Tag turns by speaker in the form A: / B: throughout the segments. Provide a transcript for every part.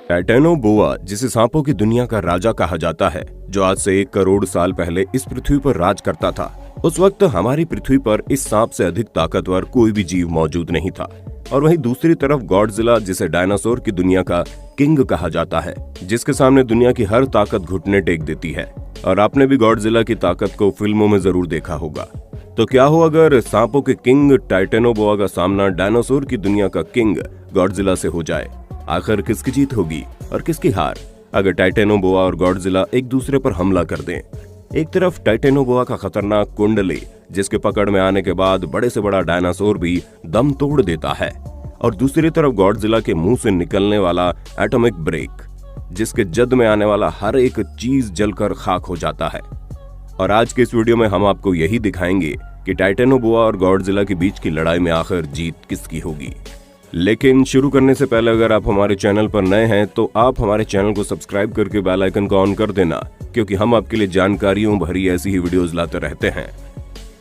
A: Titanoboa, जिसे सांपों की दुनिया का राजा कहा जाता है, जो आज से 1 करोड़ साल पहले इस पृथ्वी पर राज करता था, उस वक्त हमारी पृथ्वी पर इस सांप से अधिक ताकतवर कोई भी जीव मौजूद नहीं था। और वहीं दूसरी तरफ गॉडजिला, जिसे डायनासोर की दुनिया का किंग कहा जाता है, जिसके सामने दुनिया की हर ताकत घुटने टेक देती है। और आपने भी गॉडजिला की ताकत को फिल्मों में जरूर देखा होगा। तो क्या हो अगर सांपों के किंग टाइटेनोबोआ का सामना डायनासोर की दुनिया का किंग गॉडजिला से हो जाए? आखिर किसकी जीत होगी और किसकी हार अगर टाइटेनोबोआ और गॉडजिला एक दूसरे पर हमला कर दें? एक तरफ टाइटेनोबोआ का खतरनाक कुंडली, जिसके पकड़ में आने के बाद बड़े से बड़ा डायनासोर भी दम तोड़ देता है, और दूसरी तरफ गॉडजिला के मुंह से निकलने वाला एटॉमिक ब्रेक, जिसके जद में आने वाला हर एक चीज जलकर खाक हो जाता है। और आज के इस वीडियो में हम आपको यही दिखाएंगे कि टाइटेनोबोआ और गॉडजिला के बीच की लड़ाई में आखिर जीत किसकी होगी। लेकिन शुरू करने से पहले अगर आप हमारे चैनल पर नए हैं तो आप हमारे चैनल को सब्सक्राइब करके बेल आइकन को ऑन कर देना, क्योंकि हम आपके लिए जानकारियों भरी ऐसी ही वीडियोस लाते रहते हैं।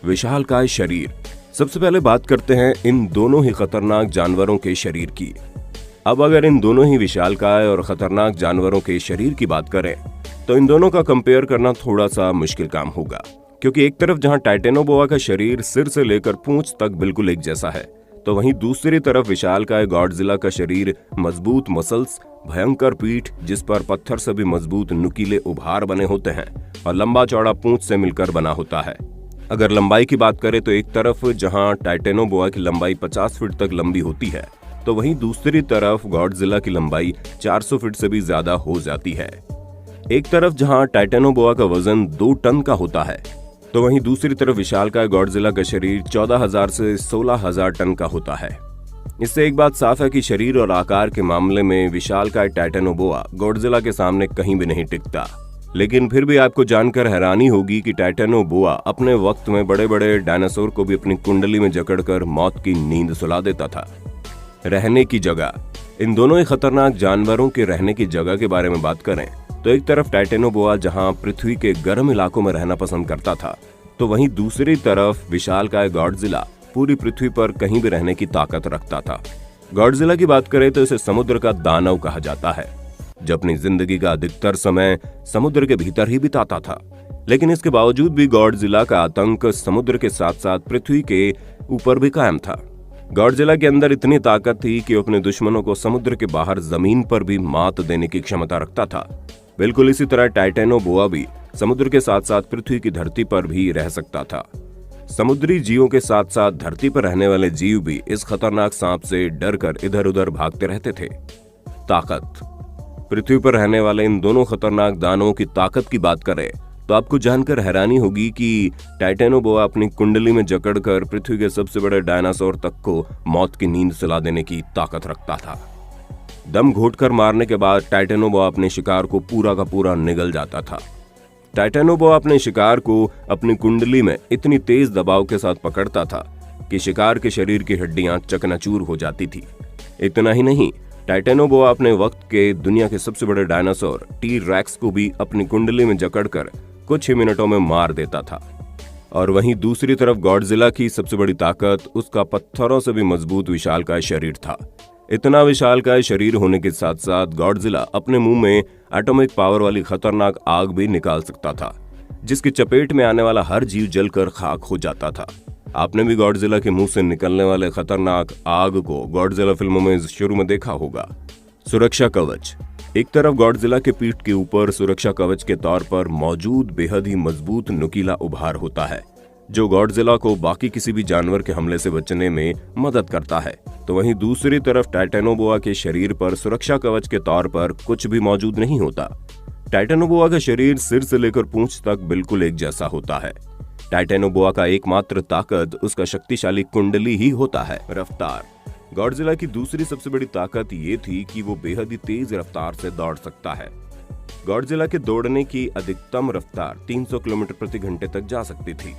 A: विशालकाय शरीर। सबसे पहले बात करते हैं इन दोनों ही खतरनाक जानवरों के शरीर की। अब अगर इन दोनों ही विशालकाय और खतरनाक जानवरों के शरीर की बात करें तो इन दोनों का कंपेयर करना थोड़ा सा मुश्किल काम होगा, क्योंकि एक तरफ जहां टाइटेनोबोआ का शरीर सिर से लेकर पूंछ तक बिल्कुल एक जैसा है, तो वहीं दूसरी तरफ विशालकाय गॉडजिला का शरीर मजबूत मसल्स, भयंकर पीठ जिस पर पत्थर से भी मजबूत नुकीले उभार बने होते हैं, और लंबा चौड़ा पूंछ से मिलकर बना होता है। अगर लंबाई की बात करें तो एक तरफ जहां टाइटेनोबोआ की लंबाई 50 फीट तक लंबी होती है, तो वहीं दूसरी तरफ गॉडजिला की लंबाई 400 फीट से भी ज्यादा हो जाती है। एक तरफ जहां टाइटेनोबोआ का वजन 2 टन का होता है, तो वहीं दूसरी तरफ विशालकाय गॉडजिला का शरीर 14,000 से 16,000 टन का होता है। इससे एक बात साफ है कि शरीर और आकार के मामले में विशालकाय टाइटेनोबोआ गॉडजिला के सामने कहीं भी नहीं टिकता। लेकिन फिर भी आपको जानकर हैरानी होगी कि टाइटेनोबोआ अपने वक्त में बड़े बड़े डायनासोर को भी अपनी कुंडली में जकड़कर मौत की नींद सुला देता था। रहने की जगह। इन दोनों ही खतरनाक जानवरों के रहने की जगह के बारे में बात करें तो एक तरफ टाइटेनोबोआ जहां पृथ्वी के गर्म इलाकों में रहना पसंद करता था, तो वहीं दूसरी तरफ विशालकाय गॉडजिला पूरी पृथ्वी पर कहीं भी रहने की ताकत रखता था। गॉडजिला की बात करें तो इसे समुद्र का दानव कहा जाता है, जो अपनी जिंदगी का अधिकतर समय समुद्र के भीतर ही बिताता था। लेकिन इसके बावजूद भी गॉडजिला का आतंक समुद्र के साथ साथ पृथ्वी के ऊपर भी कायम था। गॉडजिला के अंदर इतनी ताकत थी कि वो अपने दुश्मनों को समुद्र के बाहर जमीन पर भी मात देने की क्षमता रखता था। बिल्कुल इसी तरह टाइटेनोबोआ भी समुद्र के साथ साथ पृथ्वी की धरती पर भी रह सकता था। समुद्री जीवों के साथ साथ धरती पर रहने वाले जीव भी इस खतरनाक सांप से डरकर इधर उधर भागते रहते थे। ताकत। पृथ्वी पर रहने वाले इन दोनों खतरनाक दानवों की ताकत की बात करें तो आपको जानकर हैरानी होगी कि टाइटेनोबोआ अपनी कुंडली में जकड़कर पृथ्वी के सबसे बड़े डायनासोर तक को मौत की नींद सुला देने की ताकत रखता था। दम घोटकर मारने के बाद टाइटेनोबोआ अपने शिकार को पूरा का पूरा निगल जाता था। टाइटेनोबोआ अपने शिकार को अपनी कुंडली में इतनी तेज दबाव के साथ पकड़ता था कि शिकार के शरीर की हड्डियां चकनाचूर हो जाती थी। इतना ही नहीं, टाइटेनोबोआ अपने वक्त के दुनिया के सबसे बड़े डायनासोर टी-रेक्स को भी अपनी कुंडली में जकड़कर कुछ ही मिनटों में मार देता था। और वहीं दूसरी तरफ गॉडजिला की सबसे बड़ी ताकत उसका पत्थरों से भी मजबूत विशालकाय शरीर था। इतना विशालकाय शरीर होने के साथ साथ गॉडजिला अपने मुंह में एटॉमिक पावर वाली खतरनाक आग भी निकाल सकता था, जिसकी चपेट में आने वाला हर जीव जलकर खाक हो जाता था। आपने भी गॉडजिला के मुंह से निकलने वाले खतरनाक आग को गॉडजिला फिल्मों में शुरू में देखा होगा। सुरक्षा कवच। एक तरफ गॉडजिला के पीठ के ऊपर सुरक्षा कवच के तौर पर मौजूद बेहद ही मजबूत नुकीला उभार होता है, जो गॉडजिला को बाकी किसी भी जानवर के हमले से बचने में मदद करता है। तो वहीं दूसरी तरफ टाइटेनोबोआ के शरीर पर सुरक्षा कवच के तौर पर कुछ भी मौजूद नहीं होता। टाइटेनोबोआ का शरीर सिर से लेकर पूंछ तक बिल्कुल एक जैसा होता है। टाइटेनोबोआ का एकमात्र ताकत उसका शक्तिशाली कुंडली ही होता है। रफ्तार। गॉडजिला की दूसरी सबसे बड़ी ताकत ये थी कि वो बेहद ही तेज रफ्तार से दौड़ सकता है। गॉडजिला के दौड़ने की अधिकतम रफ्तार 300 किलोमीटर प्रति घंटे तक जा सकती थी,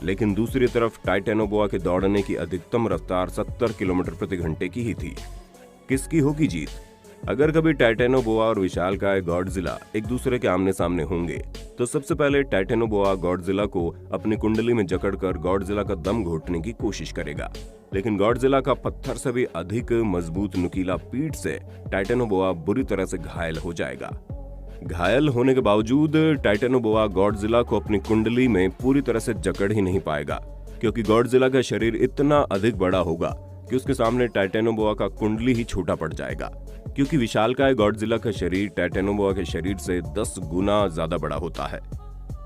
A: लेकिन दूसरी तरफ टाइटेनोबोआ के दौड़ने की अधिकतम रफ्तार 70 किलोमीटर प्रति घंटे की ही थी। किसकी होगी जीत? अगर कभी टाइटेनोबोआ और विशालकाय गॉडजिला एक दूसरे के आमने सामने होंगे तो सबसे पहले टाइटेनोबोआ गॉडजिला को अपनी कुंडली में जकड़कर गॉडजिला का दम घोटने की कोशिश करेगा, लेकिन गॉडजिला का पत्थर से भी अधिक मजबूत नुकीला पीठ से टाइटेनोबोआ बुरी तरह से घायल हो जाएगा। घायल होने के बावजूद टाइटेनोबोआ गॉडजिला को अपनी कुंडली में पूरी तरह से जकड़ ही नहीं पाएगा, क्योंकि गॉडजिला का शरीर इतना अधिक बड़ा होगा कि उसके सामने टाइटेनोबोआ का कुंडली ही छोटा पड़ जाएगा, क्योंकि विशालकाय गॉडजिला का शरीर टाइटेनोबोआ के शरीर से 10 गुना ज्यादा बड़ा होता है।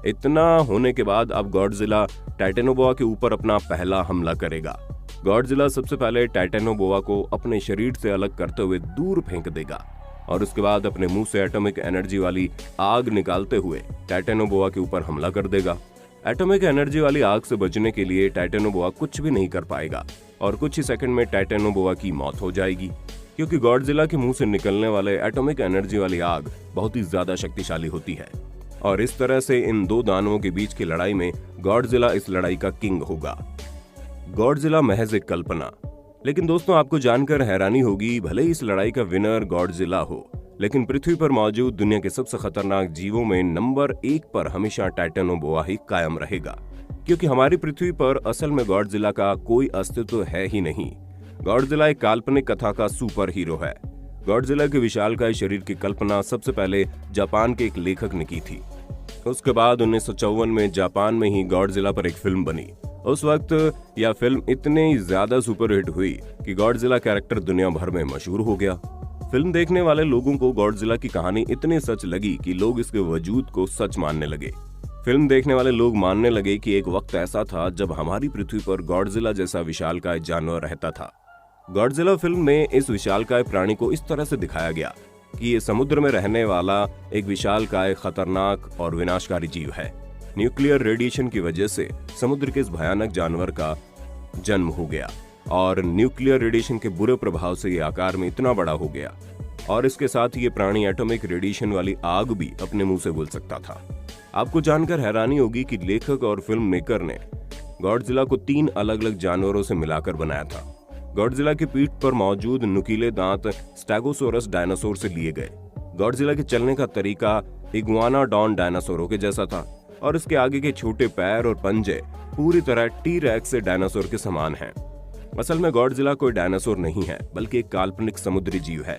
A: इतना होने के बाद अब गॉडजिला टाइटेनोबोआ के ऊपर अपना पहला हमला करेगा। गॉडजिला सबसे पहले टाइटेनोबोआ को अपने शरीर से अलग करते हुए दूर फेंक देगा और उसके बाद अपने मुंह से एटॉमिक एनर्जी वाली आग निकालते हुए टाइटेनोबोआ के ऊपर हमला कर देगा। एटॉमिक एनर्जी वाली आग से बचने के लिए टाइटेनोबोआ कुछ भी नहीं कर पाएगा और कुछ ही सेकंड में टाइटेनोबोआ की मौत हो जाएगी, क्योंकि गॉडजिला के मुंह से निकलने वाले एटॉमिक एनर्जी वाली आग बहुत ही ज्यादा शक्तिशाली होती है। और इस तरह से इन दो दानवों के बीच की लड़ाई में गॉडजिला इस लड़ाई का किंग होगा। गॉडजिला महज एक कल्पना, लेकिन दोस्तों आपको जानकर हैरानी होगी, भले ही इस लड़ाई का विनर गॉडजिला हो, लेकिन पृथ्वी पर मौजूद दुनिया के सबसे खतरनाक जीवों में नंबर 1 पर हमेशा टाइटेनोबोआ ही कायम रहेगा, क्योंकि हमारी पृथ्वी पर असल में गॉडजिला का कोई अस्तित्व है ही नहीं। गॉडजिला एक काल्पनिक कथा का सुपर हीरो है। गॉडजिला के विशालकाय शरीर की कल्पना सबसे पहले जापान के एक लेखक ने की थी। उसके बाद 1954 में जापान में ही गॉडजिला पर एक फिल्म बनी। उस वक्त यह फिल्म इतनी ज्यादा सुपरहिट हुई कि गॉडजिला कैरेक्टर दुनिया भर में मशहूर हो गया। फिल्म देखने वाले लोगों को गॉडजिला की कहानी इतनी सच लगी कि लोग इसके वजूद को सच मानने लगे। फिल्म देखने वाले लोग मानने लगे कि एक वक्त ऐसा था जब हमारी पृथ्वी पर गॉडजिला जैसा विशालकाय जानवर रहता था। गॉडजिला फिल्म में इस विशालकाय प्राणी को इस तरह से दिखाया गया कि ये समुद्र में रहने वाला एक विशालकाय खतरनाक और विनाशकारी जीव है। न्यूक्लियर रेडिएशन की वजह से समुद्र के इस भयानक जानवर का जन्म हो गया और न्यूक्लियर रेडिएशन के बुरे प्रभाव से ये आकार में इतना बड़ा हो गया और इसके साथ ये प्राणी एटॉमिक रेडिएशन वाली आग भी अपने मुंह से बोल सकता था। आपको जानकर हैरानी होगी कि लेखक और फिल्म मेकर ने गॉडजिला को 3 अलग अलग जानवरों से मिलाकर बनाया था। गॉडजिला की पीठ पर मौजूद नुकीले दांत स्टेगोसोरस डायनासोर से लिए गए। गॉडजिला के चलने का तरीका इग्वानाडॉन डायनासोरों के जैसा था और इसके आगे के छोटे पैर और पंजे पूरी तरह टी-रेक्स डायनासोर के समान हैं। असल में गॉडजिला कोई डायनासोर नहीं है, बल्कि एक काल्पनिक समुद्री जीव है।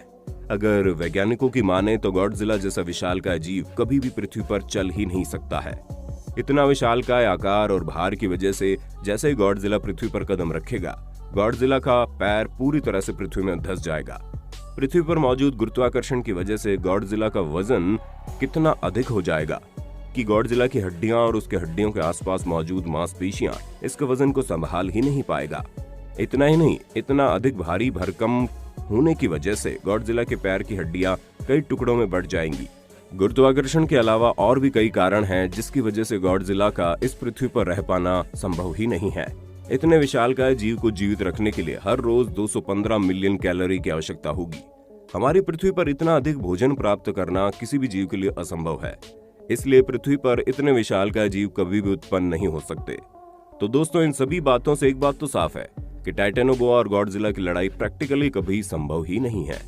A: अगर वैज्ञानिकों की माने तो गॉडजिला जैसा विशालकाय जीव कभी भी पृथ्वी पर चल ही नहीं सकता है। इतना विशालकाय आकार और भार की वजह से जैसे ही गॉडजिला पृथ्वी पर कदम रखेगा, गॉडजिला का पैर पूरी तरह से पृथ्वी में धंस जाएगा। पृथ्वी पर मौजूद गुरुत्वाकर्षण की वजह से गॉडजिला का वजन कितना अधिक हो जाएगा कि गॉडजिला की हड्डियां और उसके हड्डियों के आसपास मौजूद मांसपेशियां इसके वजन को संभाल ही नहीं पाएगा। इतना ही नहीं, इतना अधिक भारी भरकम होने की वजह से गॉडजिला के पैर की हड्डियां कई टुकड़ों में बढ़ जाएंगी। गुरुत्वाकर्षण के अलावा और भी कई कारण हैं जिसकी वजह से गॉडजिला का इस पृथ्वी पर रह पाना संभव ही नहीं है। इतने विशालकाय जीव को जीवित रखने के लिए हर रोज 215 मिलियन कैलोरी की आवश्यकता होगी। हमारी पृथ्वी पर इतना अधिक भोजन प्राप्त करना किसी भी जीव के लिए असंभव है, इसलिए पृथ्वी पर इतने विशालकाय जीव कभी भी उत्पन्न नहीं हो सकते। तो दोस्तों, इन सभी बातों से एक बात तो साफ है कि टाइटेनोबोआ और गॉडजिला की लड़ाई प्रैक्टिकली कभी संभव ही नहीं है,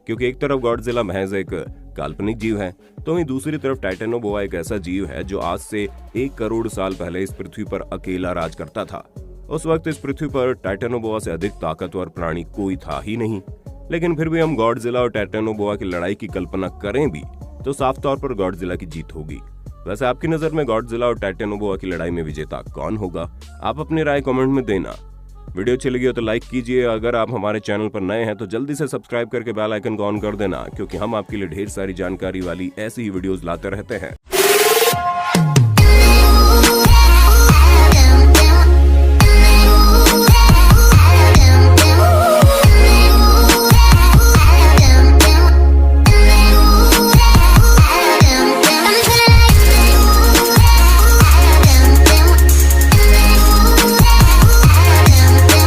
A: क्योंकि एक तरफ गॉडजिला महज एक काल्पनिक जीव है, तो वहीं दूसरी तरफ टाइटेनोबोआ एक ऐसा जीव है जो आज से 1 करोड़ साल पहले इस पृथ्वी पर अकेला राज करता था। उस वक्त इस पृथ्वी पर टाइटेनोबोआ से अधिक ताकतवर प्राणी कोई था ही नहीं, लेकिन फिर भी हम गॉडजिला और टाइटेनोबोआ की लड़ाई की कल्पना करें भी तो साफ तौर पर गॉडजिला की जीत होगी। वैसे आपकी नजर में गॉडजिला और टाइटेनोबोआ की लड़ाई में विजेता कौन होगा? आप अपनी राय कमेंट में देना। वीडियो अच्छी लगी हो तो लाइक कीजिए। अगर आप हमारे चैनल पर नए हैं तो जल्दी से सब्सक्राइब करके बेल आइकन को ऑन कर देना, क्योंकि हम आपके लिए ढेर सारी जानकारी वाली ऐसी ही वीडियोस लाते रहते हैं।